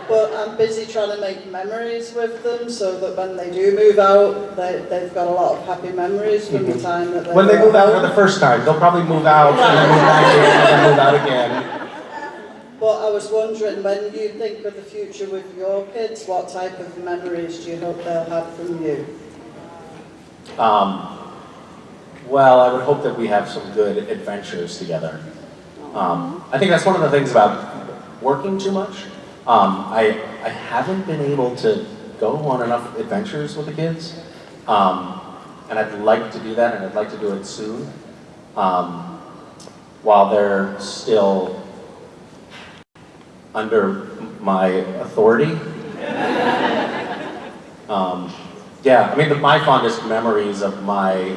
But I'm busy trying to make memories with them so that when they do move out, they've got a lot of happy memories from the time that when they move out for the first time, they'll probably move out and then move back in and then move out again. But I was wondering, when you think of the future with your kids, what type of memories do you hope they'll have from you? Well, I would hope that we have some good adventures together. I think that's one of the things about working too much. I haven't been able to go on enough adventures with the kids, and I'd like to do that, and I'd like to do it soon, while they're still under my authority. Yeah, I mean, my fondest memories of my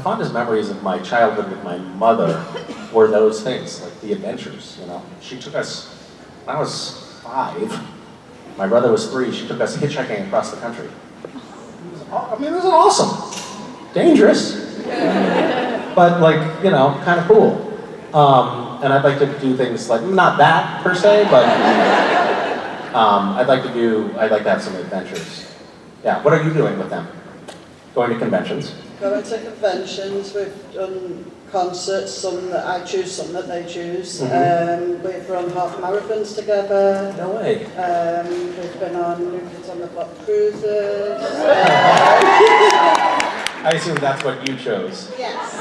fondest memories of my childhood with my mother were those things, like the adventures, She took us, when I was 5, my brother was 3, she took us hitchhiking across the country. It was awesome. Dangerous, but kind of cool. And I'd like to do things like, not that per se, but I'd like to have some adventures. Yeah, what are you doing with them? Going to conventions? Going to conventions, we've done concerts, some that I choose, some that they choose. We've run half marathons together. No way. We've been on New Kids on the Block cruises. I assume that's what you chose. Yes.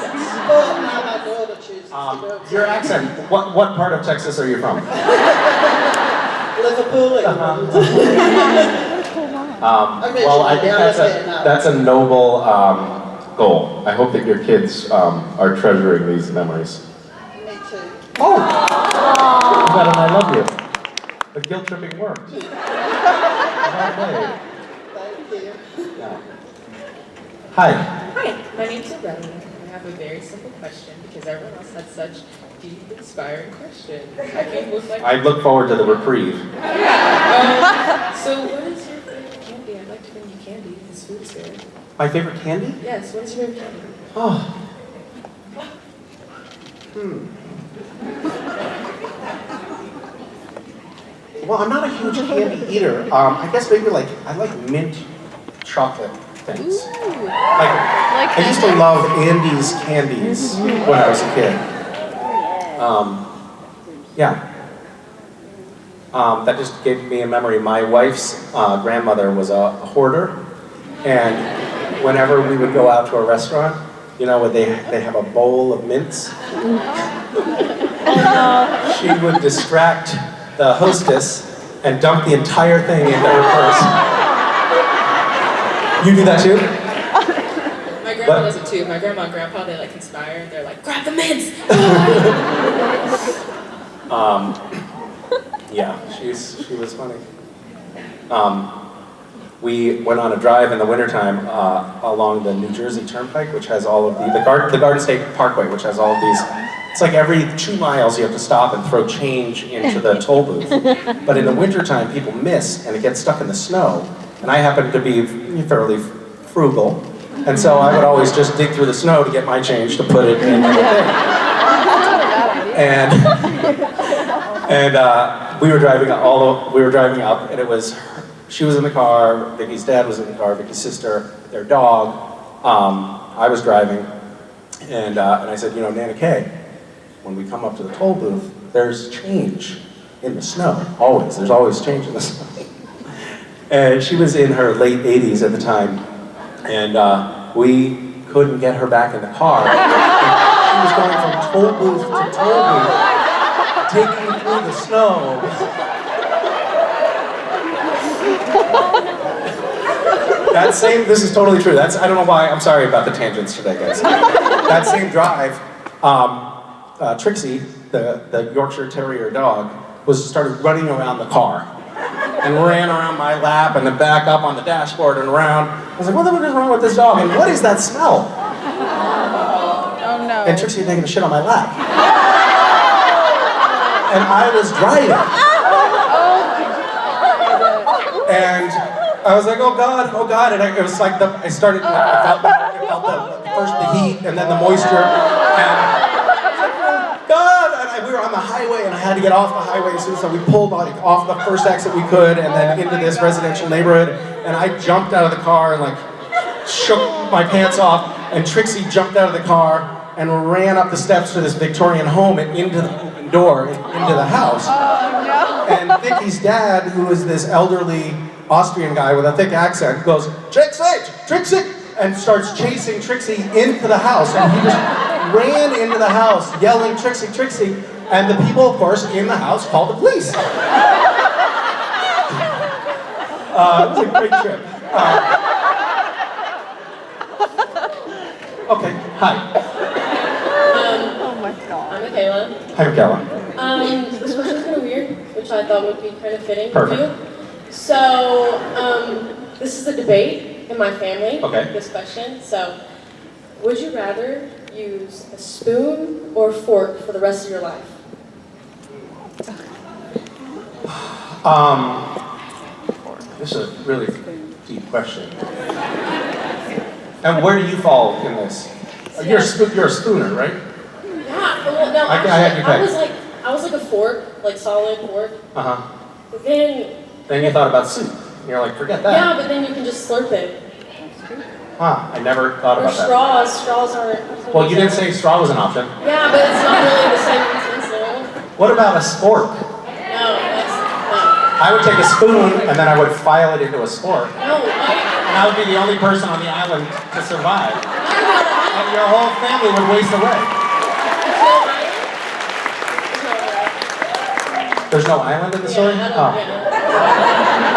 But now my daughter chooses to go to Your accent, what part of Texas are you from? Liverpool, England. Well, I think that's a noble goal. I hope that your kids are treasuring these memories. Me too. Oh! That and I love you. The guilt tripping worked. Well played. Thank you. Yeah. Hi. Hi, my name's Loretta. I have a very simple question because everyone else had such deep, inspiring questions. I came with like. I look forward to the reprieve. So, what is your favorite candy? I'd like to bring you candy. This food is good. My favorite candy? Yes. What is your favorite candy? Oh. Well, I'm not a huge candy eater. I guess maybe I like mint chocolate things. I used to love Andy's candies when I was a kid. Yeah. That just gave me a memory. My wife's grandmother was a hoarder, and whenever we would go out to a restaurant, you know, when they have a bowl of mints, she would distract the hostess and dump the entire thing into her purse. You do that too? My grandma does it too. My grandma and grandpa, they like conspire and they're like, grab the mints! Yeah, she was funny. We went on a drive in the wintertime along the New Jersey Turnpike, which has all of the Garden State Parkway, which has all of these. It's like every 2 miles you have to stop and throw change into the toll booth. But in the wintertime, people miss and it gets stuck in the snow. And I happen to be fairly frugal, and so I would always just dig through the snow to get my change to put it in the thing. And we were driving up, and it was she was in the car, Vicky's dad was in the car, Vicky's sister, their dog. I was driving, and I said, you know, Nana Kay, when we come up to the toll booth, there's change in the snow. Always, there's always change in the snow. And she was in her late 80s at the time, and we couldn't get her back in the car. She was going from toll booth to toll booth, taking through the snow. This is totally true. I don't know why, I'm sorry about the tangents today, guys. That same drive, Trixie, the Yorkshire Terrier dog, started running around the car. And ran around my lap and then back up on the dashboard and around. I was like, what the fuck is wrong with this dog? And what is that smell? Oh no. And Trixie had taken a shit on my lap. And I was driving. And I was like, oh God. And it was like I felt first the heat and then the moisture. And God! And we were on the highway and I had to get off the highway soon, so we pulled off the first exit we could and then into this residential neighborhood. And I jumped out of the car and shook my pants off, and Trixie jumped out of the car and ran up the steps to this Victorian home and into the open door into the house. Oh no. And Vicky's dad, who is this elderly Austrian guy with a thick accent, goes, Trixie! And starts chasing Trixie into the house. And he just ran into the house yelling, Trixie. And the people, of course, in the house called the police. It was a great trip. Okay, hi. Oh my God. I'm Michaela. Hi, Michaela. This question's kind of weird, which I thought would be kind of fitting Perfect. with you. So, this is a debate in my family, Okay. this question. So, would you rather use a spoon or a fork for the rest of your life? This is a really deep question. And where do you fall in this? You're a spooner, right? Yeah, well, no, I had you actually, I was like a fork, like solid fork. Uh-huh. But then Then you thought about soup. And you're like, forget that. yeah, but then you can just slurp it. Huh, I never thought Or about that. straws. Straws are. Well, you didn't say straw was an option. Yeah, but it's not really the same utensil. What about a spork? No, that's no. I would take a spoon and then I would file it into a spork. No, And I would be the only person on the island to survive. And your whole family would waste away. There's no island in the story? Oh.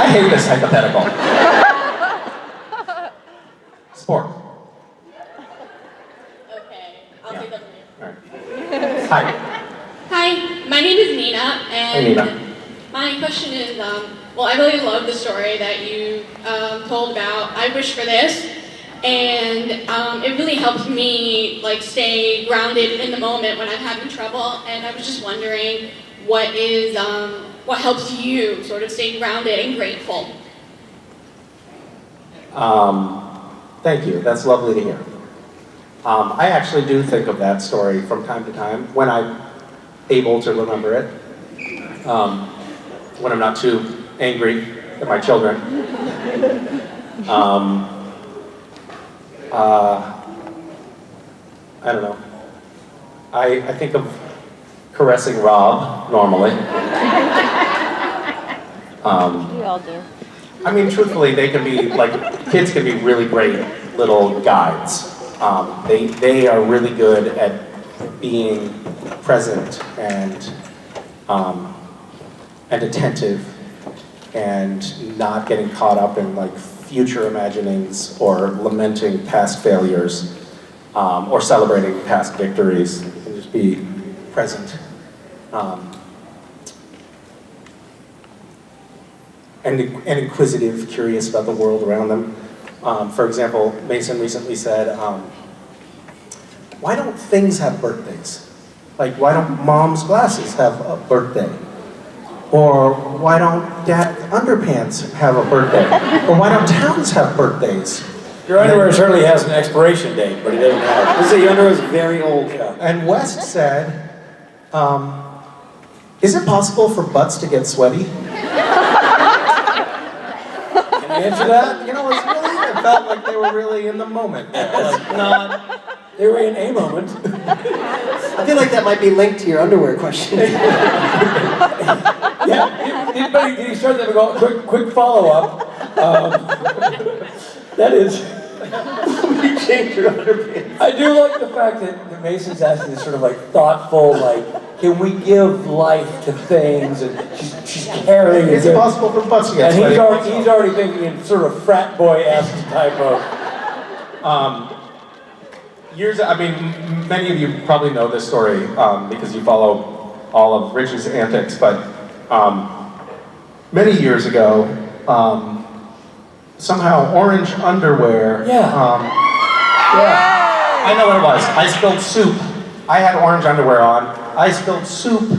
I hate this hypothetical. Spork. Okay, I'll take that from you. Hi. Hi, my name is Nina, and Hey, Nina. my question is, well, I really love the story that you told about I Wish for This, and it really helped me like stay grounded in the moment when I'm having trouble, and I was just wondering what helps you sort of stay grounded and grateful? Thank you, that's lovely to hear. I actually do think of that story from time to time when I'm able to remember it. When I'm not too angry at my children. I don't know. I think of caressing Rob normally. We all do. I mean, truthfully, they can be, like, kids can be really great little guides. They are really good at being present and attentive and not getting caught up in, like, future imaginings or lamenting past failures or celebrating past victories, and just be present. And inquisitive, curious about the world around them. For example, Mason recently said, why don't things have birthdays? Like, why don't mom's glasses have a birthday? Or why don't dad's underpants have a birthday? Or why don't towns have birthdays? Your underwear certainly has an expiration date, but it doesn't have. This is your underwear is very old. Yeah. And West said, is it possible for butts to get sweaty? Can you answer that? You know, it felt like they were really in the moment. Like, not. They were in a moment. I feel like that might be linked to your underwear question. Yeah, did he start that and go, quick follow-up? That is, You changed your underpants. I do like the fact that Mason's asking this sort of like thoughtful, like, can we give life to things? And she's carrying it. Is it possible for butts to get And sweaty? he's already thinking in sort of frat boy-esque type of. Many of you probably know this story because you follow all of Rich's antics, but many years ago, somehow orange underwear. Yeah. I know what it was. I spilled soup. I had orange underwear on. I spilled soup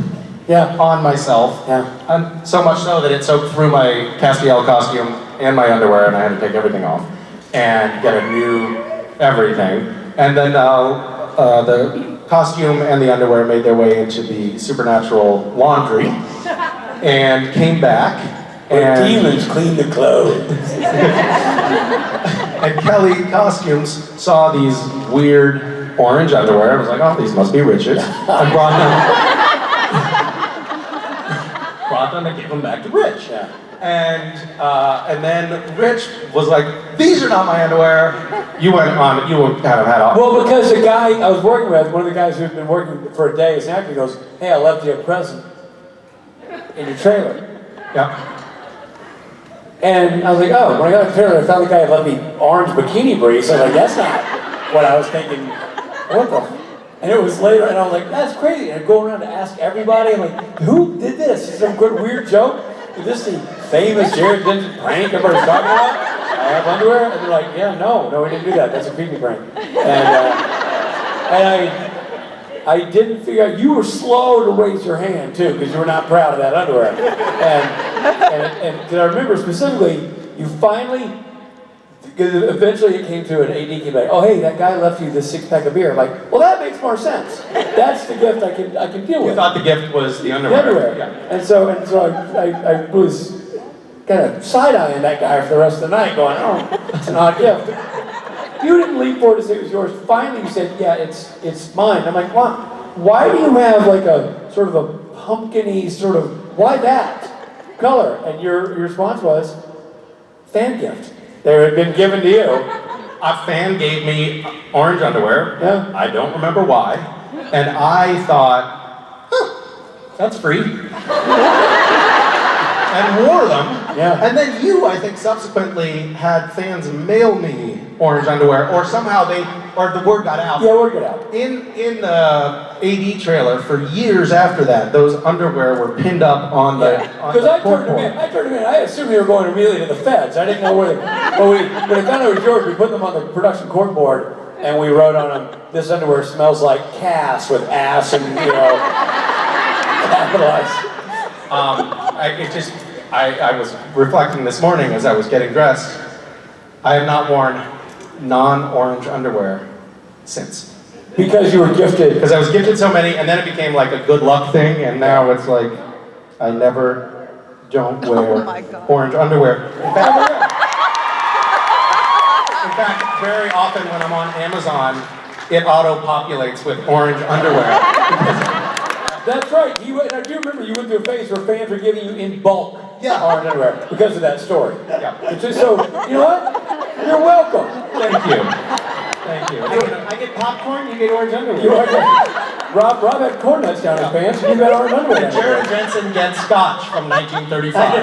on myself. Yeah. And so much so that it soaked through my Castiel costume and my underwear, and I had to take everything off and get a new everything. And then the costume and the underwear made their way into the supernatural laundry and came back. And demons clean the clothes. And Kelly Costumes saw these weird orange underwear and was like, oh, these must be Rich's. And brought them and gave them back to Rich. Yeah. And then Rich was like, these are not my underwear. You went on, you kind of had off. Well, because the guy I was working with, one of the guys who'd been working for a day as an actor, goes, hey, I left you a present in your trailer. Yeah. And I was like, oh, when I got to the trailer, I found the guy had left me orange bikini briefs. I was like, that's not what I was thinking. What the? And it was later, and I was like, that's crazy. And I go around to ask everybody, I'm like, who did this? Is this some good weird joke? Is this the famous Jared Denton prank everybody's talking about? I have underwear? And they're like, yeah, no, we didn't do that. That's a creepy prank. And I didn't figure out, you were slow to raise your hand too, because you were not proud of that underwear. And did I remember specifically, you finally, because eventually it came to an AD came like, oh hey, that guy left you this 6-pack of beer. I'm like, well that makes more sense. That's the gift I can deal with. You thought the gift was the underwear. The underwear. Yeah. And so I was kind of side-eyeing that guy for the rest of the night going, oh, it's an odd gift. You didn't leap forward to say it was yours. Finally, you said, yeah, it's mine. I'm like, wow. Why do you have like a sort of a pumpkin-y sort of, why that color? And your response was, fan gift. They had been given to you. A fan gave me orange underwear. Yeah. I don't remember why. And I thought, that's free. And wore them. Yeah. And then you, I think, subsequently had fans mail me orange underwear, or somehow or the word got out. Yeah, word got out. In the AD trailer, for years after that, those underwear were pinned up on the Because I turned them in. I assumed they were going immediately to the feds. I didn't know where they. But when we found out it was yours, we put them on the production court board, and we wrote on them, "This underwear smells like Cass," with ass and capitalized. I was reflecting this morning as I was getting dressed. I have not worn non-orange underwear since. Because you were gifted. Because I was gifted so many, and then it became like a good luck thing, and now it's like, I don't wear orange underwear. In fact, very often when I'm on Amazon, it auto-populates with orange underwear. That's right. And I do remember you went through a phase where fans were giving you in bulk orange underwear because of that story. Yeah. It's just so, you know what? You're welcome. Thank you. Thank you. I get popcorn, you get orange underwear. You are good. Rob had corn nuts down his pants, and you got orange underwear. Jared Jensen gets scotch from 1935.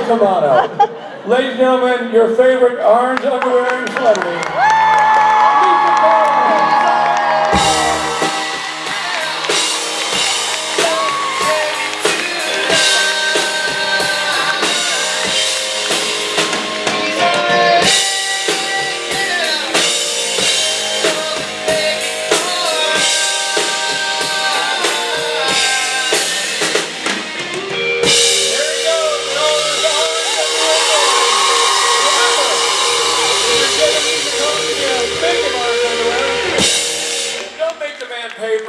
Tomato. Ladies and gentlemen, your favorite orange underwearing celebrity.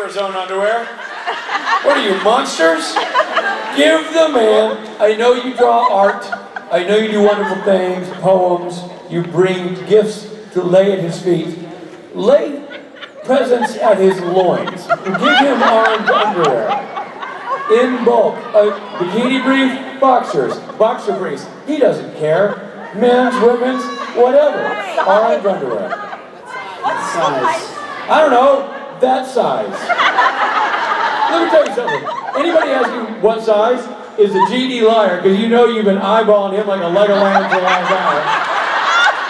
His own underwear. What are you, monsters? Give the man, I know you draw art, I know you do wonderful things, poems, you bring gifts to lay at his feet. Lay presents at his loins. Give him orange underwear. In bulk. A bikini brief, boxer briefs. He doesn't care. Men's, women's, whatever. Orange underwear. What size? I don't know. That size. Let me tell you something. Anybody ask you what size is a GD liar, because you know you've been eyeballing him like a Legoland for the last hour.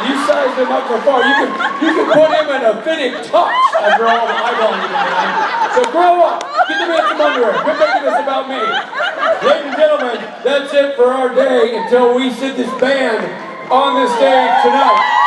You sized him up for far. You can put him in a fitting tux after all the eyeballing you've been doing. So grow up. Get the man some underwear. Quit making this about me. Ladies and gentlemen, that's it for our day until we sit this band on the stage tonight.